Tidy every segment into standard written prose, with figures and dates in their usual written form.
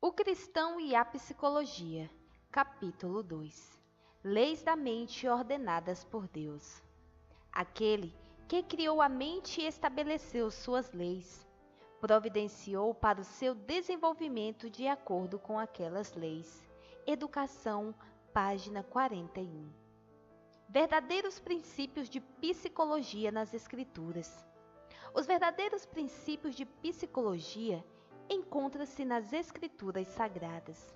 O cristão e a psicologia, capítulo 2. Leis da mente ordenadas por Deus. Aquele que criou a mente e estabeleceu suas leis, providenciou para o seu desenvolvimento de acordo com aquelas leis. Educação, página 41. Verdadeiros princípios de psicologia nas Escrituras. Os verdadeiros princípios de psicologia encontram-se nas Escrituras Sagradas.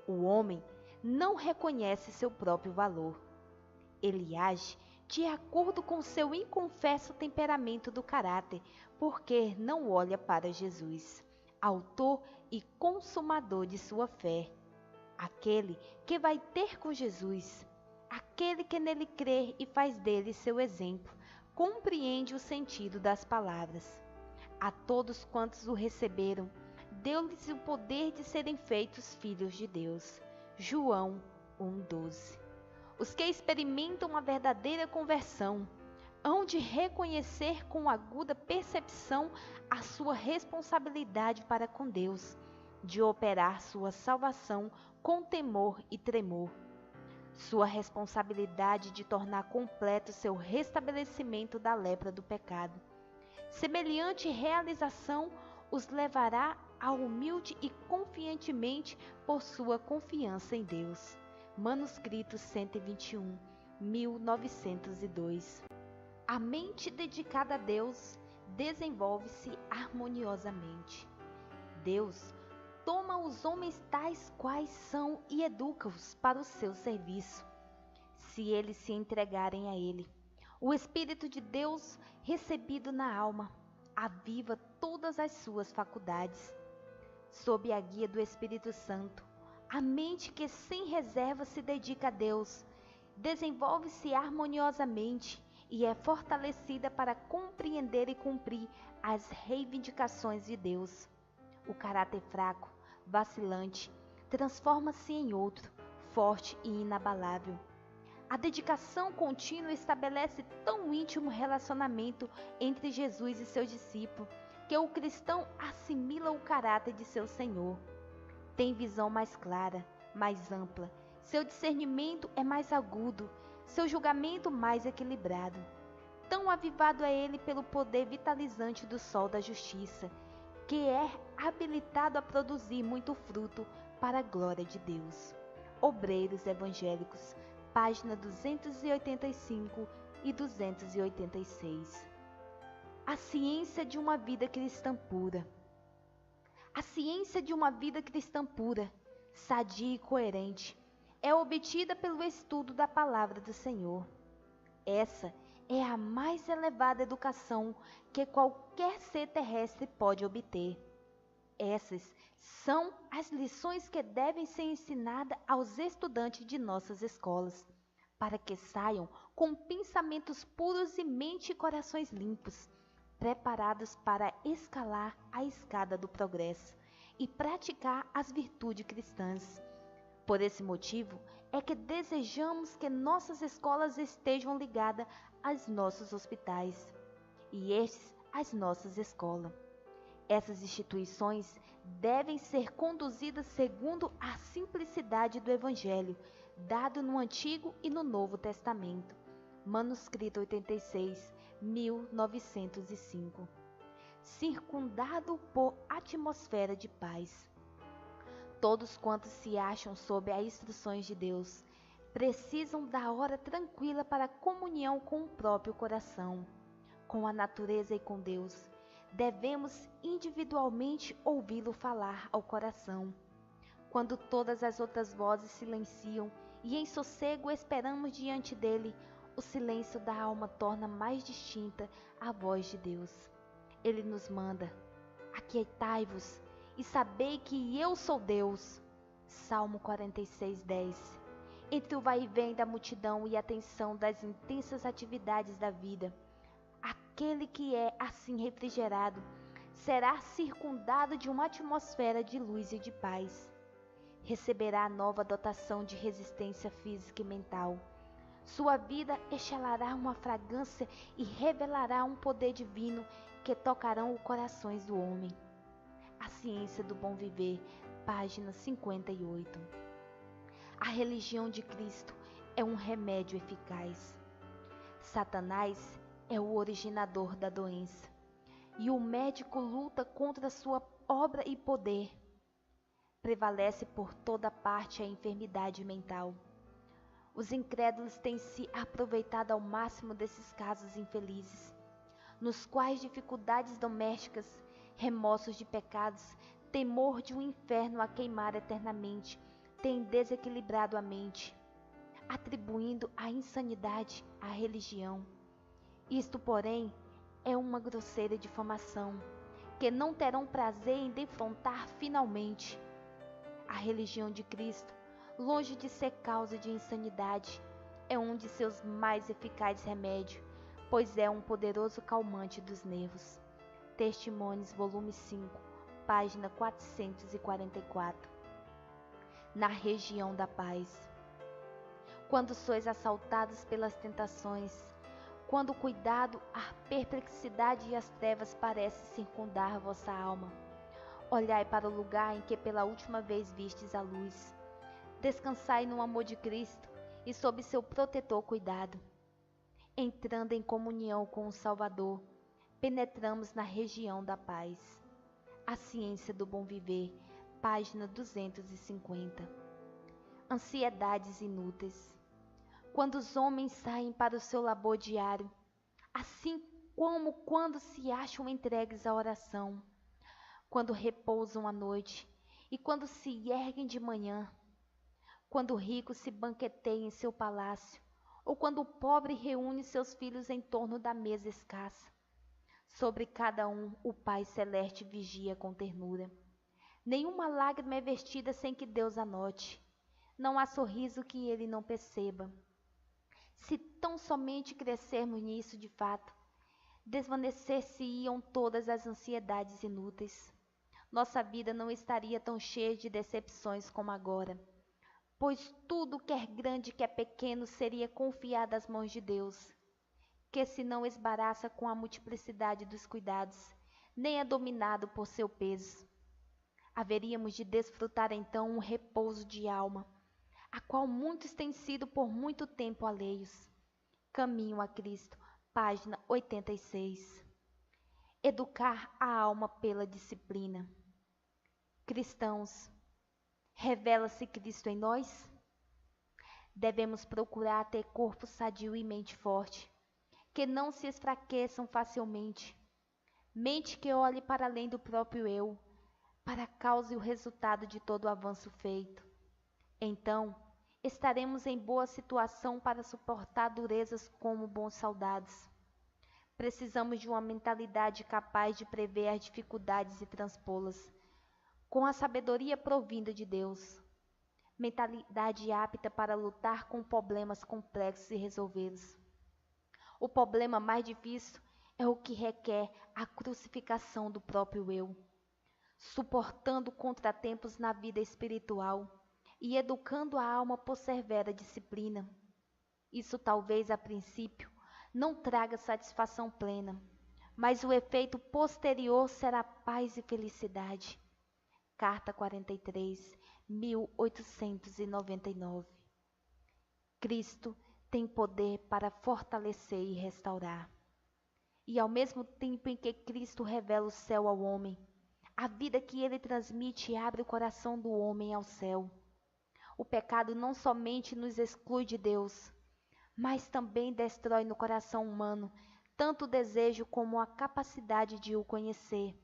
O homem não reconhece seu próprio valor. Ele age de acordo com seu inconfesso temperamento do caráter, porque não olha para Jesus, autor e consumador de sua fé. Aquele que vai ter com Jesus, aquele que nele crê e faz dele seu exemplo, compreende o sentido das palavras. A todos quantos o receberam, deu-lhes o poder de serem feitos filhos de Deus. João 1,12. Os que experimentam a verdadeira conversão hão de reconhecer com aguda percepção a sua responsabilidade para com Deus, de operar sua salvação com temor e tremor. Sua responsabilidade de tornar completo seu restabelecimento da lepra do pecado. Semelhante realização os levará a humilde e confiantemente por sua confiança em Deus. Manuscrito 121, 1902. A mente dedicada a Deus desenvolve-se harmoniosamente. Deus toma os homens tais quais são e educa-os para o seu serviço. Se eles se entregarem a Ele, o Espírito de Deus, recebido na alma, aviva todas as suas faculdades. Sob a guia do Espírito Santo, a mente que sem reserva se dedica a Deus, desenvolve-se harmoniosamente e é fortalecida para compreender e cumprir as reivindicações de Deus. O caráter fraco, vacilante, transforma-se em outro, forte e inabalável. A dedicação contínua estabelece tão íntimo relacionamento entre Jesus e seu discípulo, que o cristão assimila o caráter de seu Senhor. Tem visão mais clara, mais ampla, seu discernimento é mais agudo, seu julgamento mais equilibrado. Tão avivado é ele pelo poder vitalizante do sol da justiça, que é habilitado a produzir muito fruto para a glória de Deus. Obreiros Evangélicos, página 285 e 286. A ciência de uma vida cristã pura. A ciência de uma vida cristã pura, sadia e coerente, é obtida pelo estudo da palavra do Senhor. Essa é a mais elevada educação que qualquer ser terrestre pode obter. Essas são as lições que devem ser ensinadas aos estudantes de nossas escolas, para que saiam com pensamentos puros e mente e corações limpos, preparados para escalar a escada do progresso e praticar as virtudes cristãs. Por esse motivo é que desejamos que nossas escolas estejam ligadas aos nossos hospitais e estes às nossas escolas. Essas instituições devem ser conduzidas segundo a simplicidade do Evangelho, dado no Antigo e no Novo Testamento. Manuscrito 86, 1905. Circundado por atmosfera de paz. Todos quantos se acham sob as instruções de Deus precisam da hora tranquila para a comunhão com o próprio coração, com a natureza e com Deus. Devemos individualmente ouvi-lo falar ao coração. Quando todas as outras vozes silenciam e em sossego esperamos diante dele, o silêncio da alma torna mais distinta a voz de Deus. Ele nos manda: aquietai-vos e sabei que eu sou Deus. Salmo 46:10. Entre o vai e vem da multidão e a tensão das intensas atividades da vida, aquele que é assim refrigerado será circundado de uma atmosfera de luz e de paz. Receberá nova dotação de resistência física e mental. Sua vida exalará uma fragrância e revelará um poder divino que tocarão os corações do homem. A Ciência do Bom Viver, página 58. A religião de Cristo é um remédio eficaz. Satanás é o originador da doença, e o médico luta contra sua obra e poder. Prevalece por toda parte a enfermidade mental. Os incrédulos têm se aproveitado ao máximo desses casos infelizes, nos quais dificuldades domésticas, remorsos de pecados, temor de um inferno a queimar eternamente têm desequilibrado a mente, atribuindo a insanidade à religião. Isto, porém, é uma grosseira difamação, que não terão prazer em defrontar finalmente. A religião de Cristo, longe de ser causa de insanidade, é um de seus mais eficazes remédios, pois é um poderoso calmante dos nervos. Testemunhos, volume 5, página 444. Na região da paz. Quando sois assaltados pelas tentações, quando o cuidado, a perplexidade e as trevas parecem circundar vossa alma, olhai para o lugar em que pela última vez vistes a luz. Descansai no amor de Cristo e sob seu protetor cuidado. Entrando em comunhão com o Salvador, penetramos na região da paz. A Ciência do Bom Viver, página 250. Ansiedades inúteis. Quando os homens saem para o seu labor diário, assim como quando se acham entregues à oração, quando repousam à noite e quando se erguem de manhã, quando o rico se banqueteia em seu palácio, ou quando o pobre reúne seus filhos em torno da mesa escassa, sobre cada um o Pai Celeste vigia com ternura. Nenhuma lágrima é vertida sem que Deus a note. Não há sorriso que ele não perceba. Se tão somente crescermos nisso de fato, desvanecer-se-iam todas as ansiedades inúteis. Nossa vida não estaria tão cheia de decepções como agora, pois tudo, quer grande, quer pequeno, seria confiado às mãos de Deus, que se não esbaraça com a multiplicidade dos cuidados, nem é dominado por seu peso. Haveríamos de desfrutar então um repouso de alma, a qual muitos têm sido por muito tempo alheios. Caminho a Cristo, página 86. Educar a alma pela disciplina. Cristãos, revela-se Cristo em nós? Devemos procurar ter corpo sadio e mente forte, que não se esfraqueçam facilmente, mente que olhe para além do próprio eu, para a causa e o resultado de todo o avanço feito. Então, estaremos em boa situação para suportar durezas como bons soldados. Precisamos de uma mentalidade capaz de prever as dificuldades e transpô-las, com a sabedoria provinda de Deus. Mentalidade apta para lutar com problemas complexos e resolvê-los. O problema mais difícil é o que requer a crucificação do próprio eu, suportando contratempos na vida espiritual e educando a alma por severa disciplina. Isso talvez a princípio não traga satisfação plena, mas o efeito posterior será paz e felicidade. Carta 43, 1899. Cristo tem poder para fortalecer e restaurar. E ao mesmo tempo em que Cristo revela o céu ao homem, a vida que ele transmite abre o coração do homem ao céu. O pecado não somente nos exclui de Deus, mas também destrói no coração humano tanto o desejo como a capacidade de o conhecer.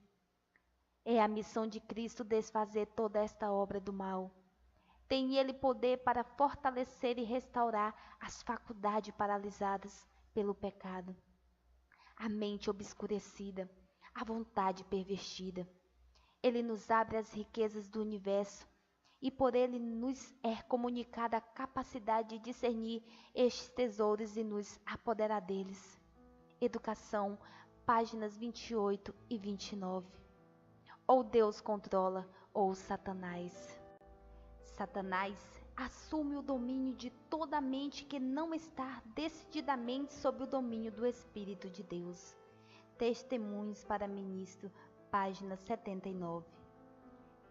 É a missão de Cristo desfazer toda esta obra do mal. Tem ele poder para fortalecer e restaurar as faculdades paralisadas pelo pecado, a mente obscurecida, a vontade pervertida. Ele nos abre as riquezas do universo e por ele nos é comunicada a capacidade de discernir estes tesouros e nos apoderar deles. Educação, páginas 28 e 29. Ou Deus controla, ou Satanás. Satanás assume o domínio de toda a mente que não está decididamente sob o domínio do Espírito de Deus. Testemunhos para Ministro, página 79.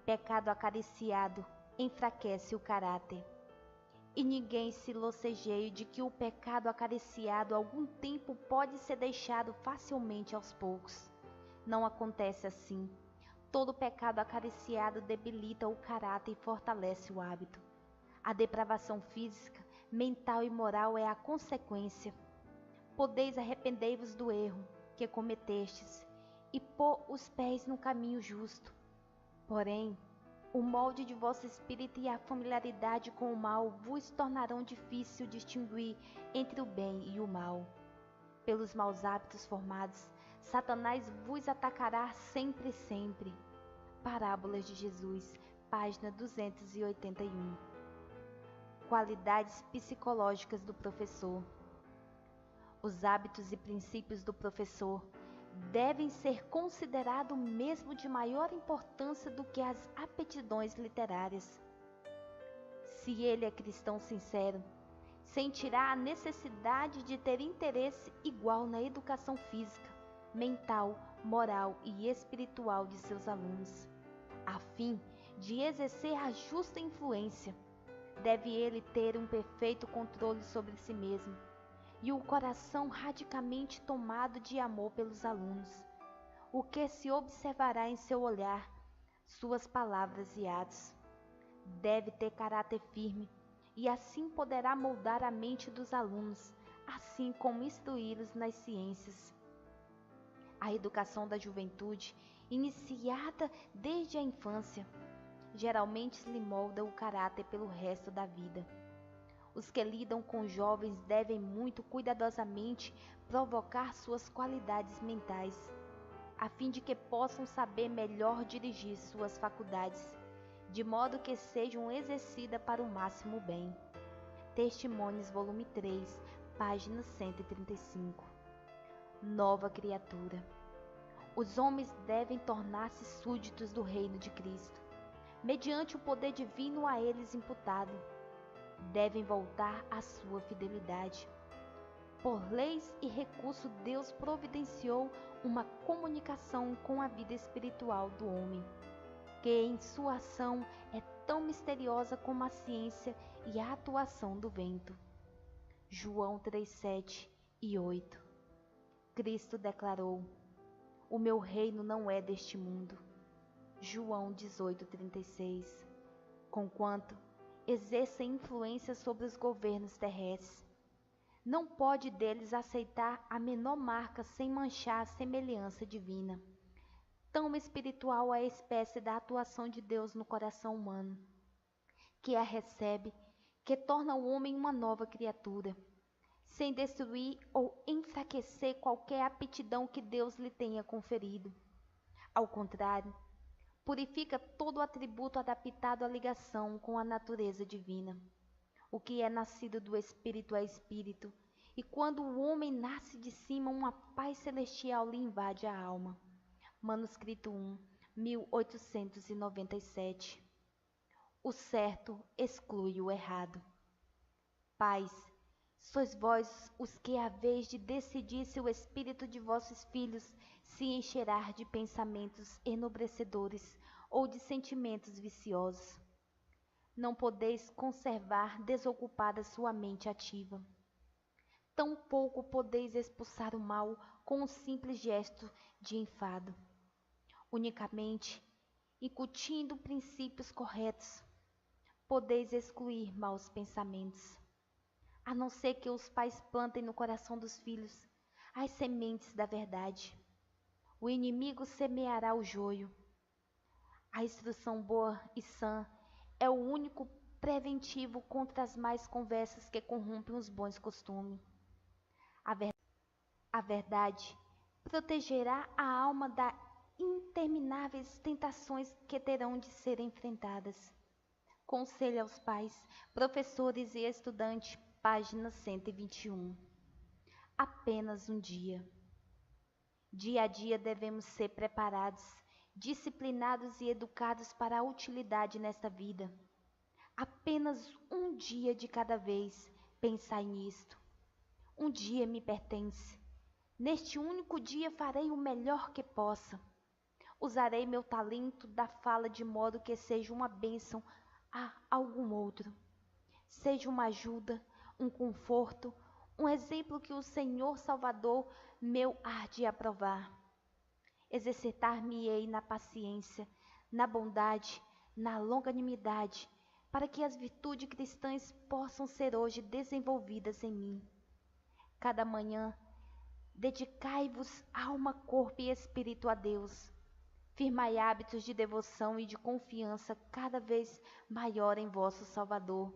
Pecado acariciado enfraquece o caráter. E ninguém se locejeie de que o pecado acariciado algum tempo pode ser deixado facilmente aos poucos. Não acontece assim. Todo pecado acariciado debilita o caráter e fortalece o hábito. A depravação física, mental e moral é a consequência. Podeis arrependei-vos do erro que cometestes e pôr os pés no caminho justo. Porém, o molde de vosso espírito e a familiaridade com o mal vos tornarão difícil distinguir entre o bem e o mal. Pelos maus hábitos formados, Satanás vos atacará sempre. Parábolas de Jesus, página 281. Qualidades psicológicas do professor. Os hábitos e princípios do professor devem ser considerados mesmo de maior importância do que as aptidões literárias. Se ele é cristão sincero, sentirá a necessidade de ter interesse igual na educação física, mental, moral e espiritual de seus alunos, a fim de exercer a justa influência. Deve ele ter um perfeito controle sobre si mesmo e o coração radicalmente tomado de amor pelos alunos, o que se observará em seu olhar, suas palavras e atos. Deve ter caráter firme e assim poderá moldar a mente dos alunos, assim como instruí-los nas ciências. A educação da juventude, iniciada desde a infância, geralmente lhe molda o caráter pelo resto da vida. Os que lidam com jovens devem muito cuidadosamente provocar suas qualidades mentais, a fim de que possam saber melhor dirigir suas faculdades, de modo que sejam exercidas para o máximo bem. Testemunhos, volume 3, página 135. Nova criatura. Os homens devem tornar-se súditos do reino de Cristo, mediante o poder divino a eles imputado. Devem voltar à sua fidelidade. Por leis e recurso, Deus providenciou uma comunicação com a vida espiritual do homem, que em sua ação é tão misteriosa como a ciência e a atuação do vento. João 3:7 e 8. Cristo declarou: o meu reino não é deste mundo. João 18:36. Conquanto exerça influência sobre os governos terrestres, não pode deles aceitar a menor marca sem manchar a semelhança divina. Tão espiritual é a espécie da atuação de Deus no coração humano, que a recebe, que torna o homem uma nova criatura, sem destruir ou enfraquecer qualquer aptidão que Deus lhe tenha conferido. Ao contrário, purifica todo o atributo adaptado à ligação com a natureza divina. O que é nascido do Espírito é Espírito, e quando o homem nasce de cima, uma paz celestial lhe invade a alma. Manuscrito 1, 1897. O certo exclui o errado. Pais, sois vós os que haveis de decidir se o espírito de vossos filhos se encherá de pensamentos enobrecedores ou de sentimentos viciosos. Não podeis conservar desocupada sua mente ativa. Tampouco podeis expulsar o mal com um simples gesto de enfado. Unicamente, incutindo princípios corretos, podeis excluir maus pensamentos, a não ser que os pais plantem no coração dos filhos as sementes da verdade. O inimigo semeará o joio. A instrução boa e sã é o único preventivo contra as más conversas que corrompem os bons costumes. A verdade protegerá a alma das intermináveis tentações que terão de ser enfrentadas. Conselho aos pais, professores e estudantes, página 121. Apenas um dia. Dia a dia devemos ser preparados, disciplinados e educados para a utilidade nesta vida. Apenas um dia de cada vez, pensai nisto. Um dia me pertence. Neste único dia farei o melhor que possa. Usarei meu talento da fala de modo que seja uma bênção a algum outro. Seja uma ajuda, um conforto, um exemplo que o Senhor Salvador meu há de aprovar. Exercitar-me-ei na paciência, na bondade, na longanimidade, para que as virtudes cristãs possam ser hoje desenvolvidas em mim. Cada manhã, dedicai-vos alma, corpo e espírito a Deus. Firmai hábitos de devoção e de confiança cada vez maior em vosso Salvador.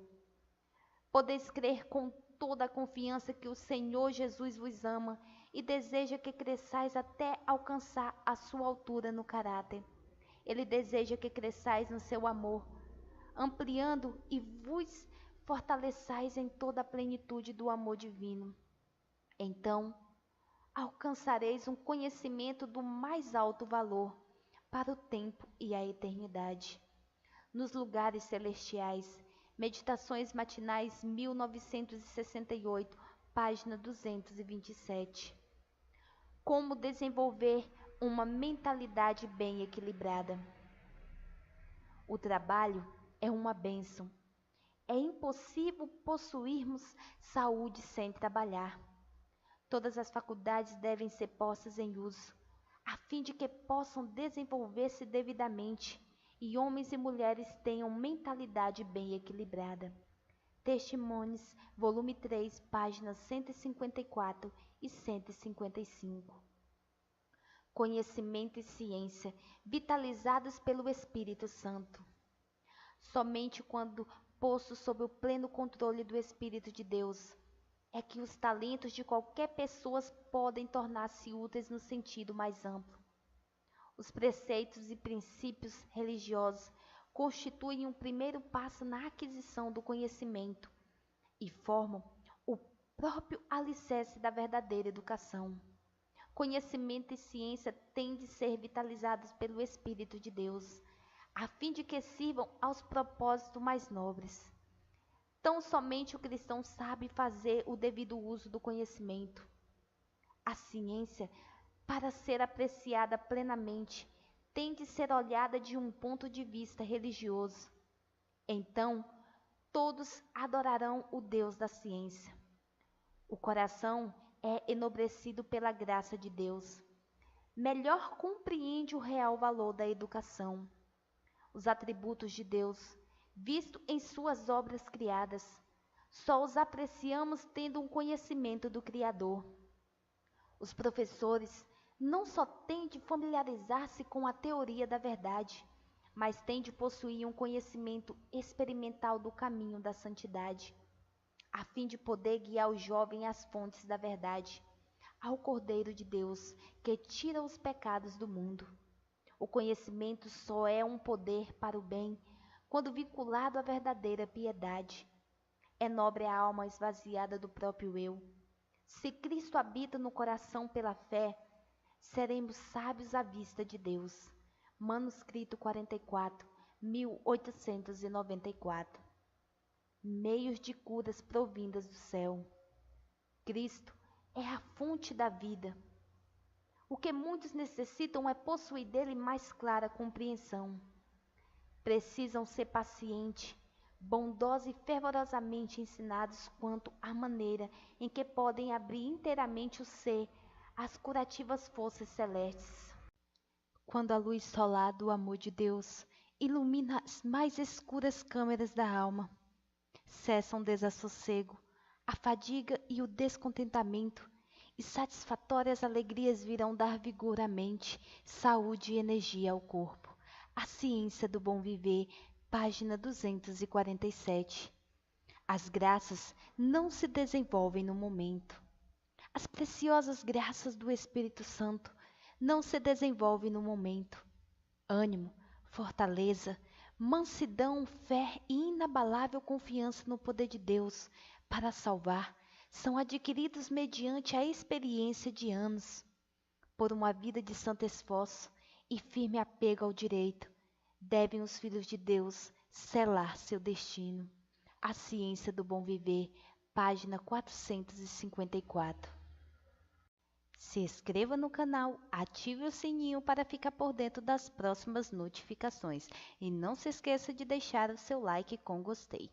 Podeis crer com toda a confiança que o Senhor Jesus vos ama e deseja que cresçais até alcançar a sua altura no caráter. Ele deseja que cresçais no seu amor, ampliando e vos fortaleçais em toda a plenitude do amor divino. Então, alcançareis um conhecimento do mais alto valor para o tempo e a eternidade. Nos lugares celestiais, Meditações Matinais 1968, página 227. Como desenvolver uma mentalidade bem equilibrada? O trabalho é uma bênção. É impossível possuirmos saúde sem trabalhar. Todas as faculdades devem ser postas em uso, a fim de que possam desenvolver-se devidamente e homens e mulheres tenham mentalidade bem equilibrada. Testemunhos, volume 3, páginas 154 e 155. Conhecimento e ciência, vitalizados pelo Espírito Santo. Somente quando postos sob o pleno controle do Espírito de Deus, é que os talentos de qualquer pessoa podem tornar-se úteis no sentido mais amplo. Os preceitos e princípios religiosos constituem um primeiro passo na aquisição do conhecimento e formam o próprio alicerce da verdadeira educação. Conhecimento e ciência têm de ser vitalizados pelo Espírito de Deus, a fim de que sirvam aos propósitos mais nobres. Tão somente o cristão sabe fazer o devido uso do conhecimento. A ciência, para ser apreciada plenamente, tem de ser olhada de um ponto de vista religioso. Então, todos adorarão o Deus da ciência. O coração é enobrecido pela graça de Deus. Melhor compreende o real valor da educação. Os atributos de Deus, visto em suas obras criadas, só os apreciamos tendo um conhecimento do Criador. Os professores não só têm de familiarizar-se com a teoria da verdade, mas têm de possuir um conhecimento experimental do caminho da santidade, a fim de poder guiar o jovem às fontes da verdade, ao Cordeiro de Deus, que tira os pecados do mundo. O conhecimento só é um poder para o bem quando vinculado à verdadeira piedade. É nobre a alma esvaziada do próprio eu. Se Cristo habita no coração pela fé, seremos sábios à vista de Deus. Manuscrito 44, 1894. Meios de curas provindas do céu. Cristo é a fonte da vida. O que muitos necessitam é possuir dele mais clara compreensão. Precisam ser pacientes, bondosos e fervorosamente ensinados quanto à maneira em que podem abrir inteiramente o ser às curativas forças celestes. Quando a luz solar do amor de Deus ilumina as mais escuras câmeras da alma, cessam o desassossego, a fadiga e o descontentamento, e satisfatórias alegrias virão dar vigor à mente, saúde e energia ao corpo. A ciência do bom viver, página 247. As graças não se desenvolvem no momento. As preciosas graças do Espírito Santo não se desenvolvem no momento. Ânimo, fortaleza, mansidão, fé e inabalável confiança no poder de Deus para salvar são adquiridos mediante a experiência de anos. Por uma vida de santo esforço e firme apego ao direito, devem os filhos de Deus selar seu destino. A ciência do bom viver, página 454. Se inscreva no canal, ative o sininho para ficar por dentro das próximas notificações e não se esqueça de deixar o seu like com gostei.